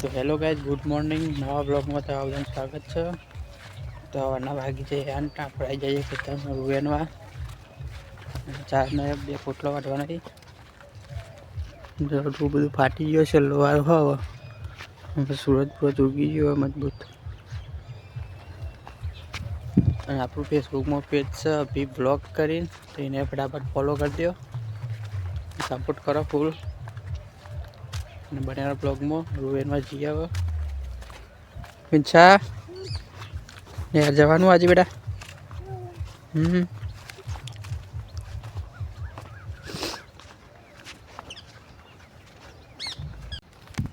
તો hello guys, good morning. નવા બ્લોગમાં તમારું સ્વાગત છે. તો હવારના વાગી જઈએ આપણે આવી જઈએ ખેતરમાં રૂવેનમાં. ચારને બે પોટલો વાટવાના બધું ફાટી ગયો છે. લોહાર હવે સુરત પૂરત ઉગી ગયો મજબૂત. અને આપણું ફેસબુકમાં પેજ છે અભી બ્લોગ કરીને, તો એને ફટાફટ ફોલો કરી દો, સપોર્ટ કરો ફૂલ. અને બનેલા બ્લોગમાં રૂવેનમાં જઈ આવો. પીંછા યાર જવાનું આજે બેટા.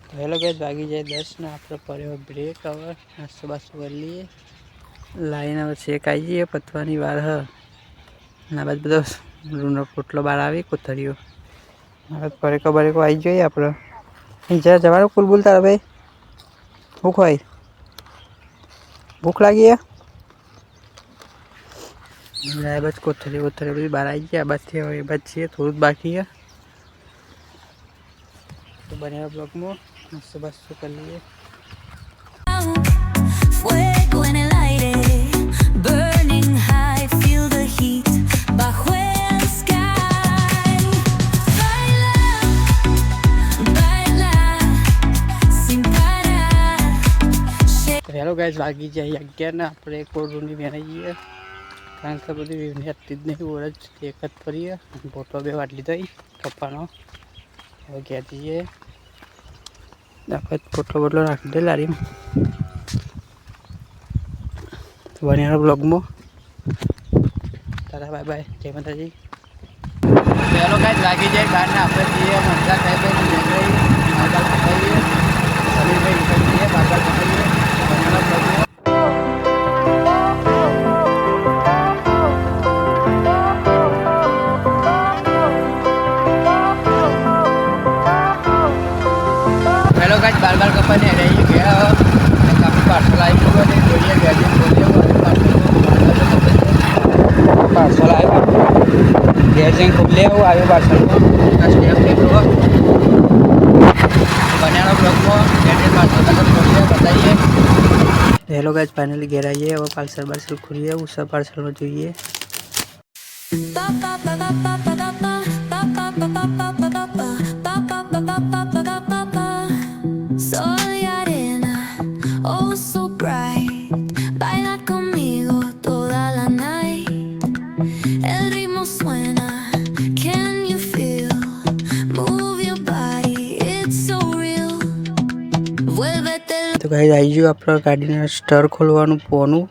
તો હેલો ગાઈસ, વાગી જાય 10 ને આપણે પડ્યો બ્રેક. હવે નાસ્તો બાસ્તો કરી લઈએ. લાઈન હવે શેક આવી જઈએ, પતવાની વાર હ. ના બાદ બધો રૂનો પોટલો બહાર આવી કોથળીઓ. હવે બરેકો આવી જોઈએ આપણે. જ્યાં જવાનું બુલબુલ તારા ભાઈ ભૂખ હોય, ભૂખ લાગી બસ કોથળી બધી બહાર આવી ગયા. બાદથી હવે એ બાદ છીએ, થોડું જ બાકી છે. તો બનેલા બ્લોગમાં મસ્ત બસ્તો કરી લઈએ. Fuego en el aire, burning high, feel the heat bajo el sky. Baila, baila, sin parar. Hello guys, વાગી જાય 11 ને આપણે એક રૂની વેણાઈ જઈએ. કારણ કે બધી વેણી હતી જ નહીં, ઓરજ એક જ ફરીએ. પોટલો બે વાટલી થઈ કપ્પાનો. હવે ઘેર જઈએ, પોટલો બોટલો રાખી દે લારીમાં. બનેલા બ્લોગમાં તારા બાય બાય, જય માતાજી. હેલો ગાઈસ, વાગી જાય 12 ને આપણે જઈએ મજા ખાઈ સમીરભાઈ નીકળીએ બાર પકડીએ. બનેલા બ્લોગમાં હેલો ગાઈસ, બાર કપાઈને રહી ગયા. કાફી પાર્સલ આવી ગયું અને જોઈએ પાર્સલ આવ્યું. ઘેર જઈને ખૂબ લે આવું આવ્યું પાર્સલમાં. સ્ટેપ નીકળવો બન્યાનો બ્લોગમાં પાર્સલ બતાવીએ. હેલો ગાઈસ, ફાઇનલી ઘેર આવીએ. હવે પાર્સલ ખોલીએ, ઉષા પાર્સલમાં જોઈએ. Sol y arena, oh so bright. Baila conmigo toda la night. El ritmo suena, can you feel? Move your body, it's so real. Vuélvete. તો ગાઈસ, આવી ગયું આપણે ગાડીના સ્ટર ખોલવાનું પોનું.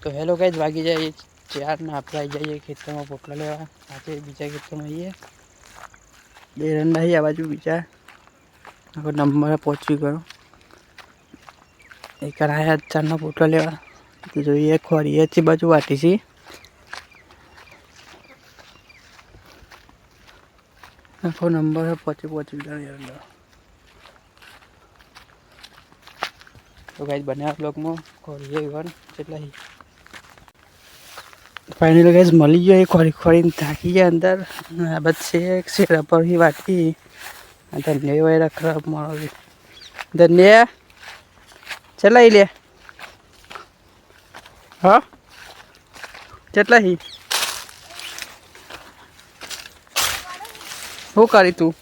તો હેલો ગાઈસ, વાગી જાય 4 ને આપણે આવી જઈએ ખેતરમાં પોટલા લેવા. આજે બીજા ખેતરમાં આવીએ. બે રંડા આ બાજુ બીજા હવે નંબર પહોંચી ગયો. એક આવ્યા 4નો પોટલો લેવા. તો જોઈએ ખોરી એ બાજુ વાટી છે. આખો નંબર પહોંચી ગયો. તો ગાઈસ, બન્યા બ્લોગમાં ખોરીએ વન કેટલા ફાઇનલી ગાઈસ મળી ગયો. એ ખોરીને થાકી ગયા અંદર. આ બધ છે રબરથી વાટી. ધન્ય વાય ખરાબ મારો ધન્ય ચલાવી લે. હા કેટલા હી શું કરી તું?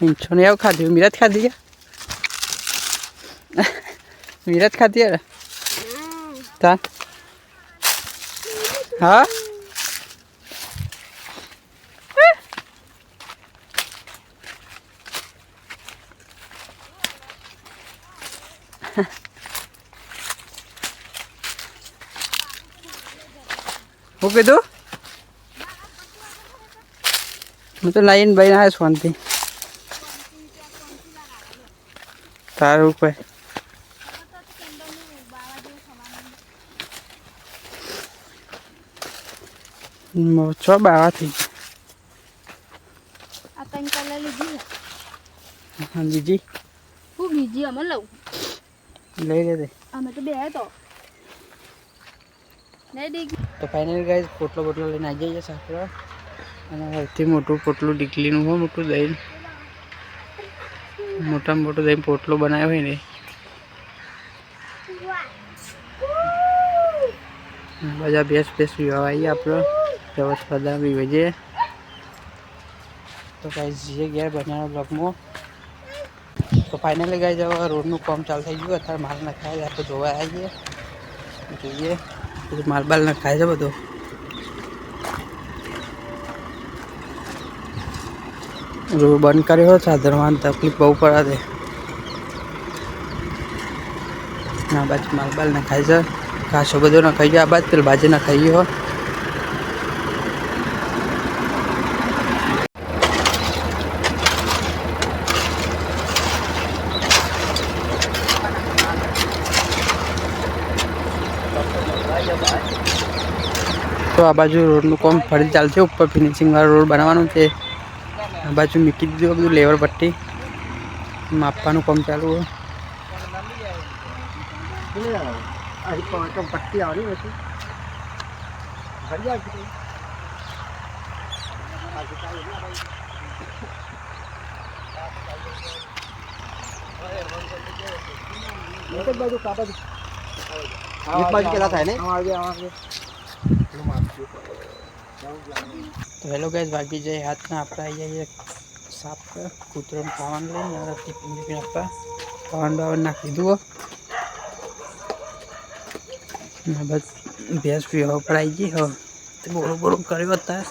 ઈંછો ને એવું ખાધું? મીરાજ ખાધી ગયા? મીરાજ ખાધી યાર તા હા. શું કીધું? હું તો લાઈન ભાઈ ના શાંતિ તારું કોઈ છો બાવા થઈ આ કઈ કલર લીધી હા જીજી હું બીજી અમે લઉં લઈ લે દે. અમે તો બે તો નહીં ડીગી તો ફાઇનલી ગાઈઝ પોટલો લઈને આવી જઈએ સાકરા અને સૌથી મોટું પોટલું ડીકલીનું હોય મોટું દહીં મોટામાં મોટું દહીં પોટલો બનાવ્યો હોય ને બધા બેસ પીવા આવીએ આપણે વ્યવસ્થા બધા પીવે છે. તો ગાઈઝ જે ઘેર બનાવવાનો બ્લોગમાં તો ફાઇનલી ગાઈઝ હવે રોડનું કામ ચાલુ થઈ ગયું. અત્યારે માલ નખાય આપણે જોવા આવીએ જોઈએ માલ બાલ નખાય છે બધો. રોડ બંધ કર્યો હોય સાધનવાની તકલીફ બહુ પડે છે. આ બાજુ માલ બાલ નખાય છે ઘાસો બધો નખાઈ ગયો. આ બાજુ પેલી બાજુ નખાઈ ગયો. તો આ બાજુ રોડનું કામ ફરી ચાલશે. ઉપર ફિનિશિંગ વાળો રોડ બનાવવાનું છે. આ બાજુ મૂકી દીધું બધું લેવલ પટ્ટી માપવાનું કામ ચાલુ હોય. પટ્ટી આવડી પછી બાજુ કેટલા થાય ને. તો હેલો ગાઈઝ વાગી જાય હાથના આપણે આવી જઈએ સાપ કૂતરોને ખાવાનું લઈને ટિફિન બિફિન આપવા ખાવાનું બાવાનું નાખી દીધું. બસ ભેંસ પીવા પર આવી ગઈ હવે તો બોલું કર્યો હતા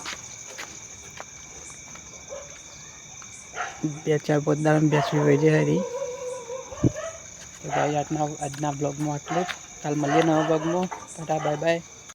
2-4 દાડા ભેંસ પીવાઈ જાય હરી. તો ગાઈઝ આજના બ્લોગમાં આટલું જ. કાલ મળીએ નવા બ્લોગમાં. Tata bye bye.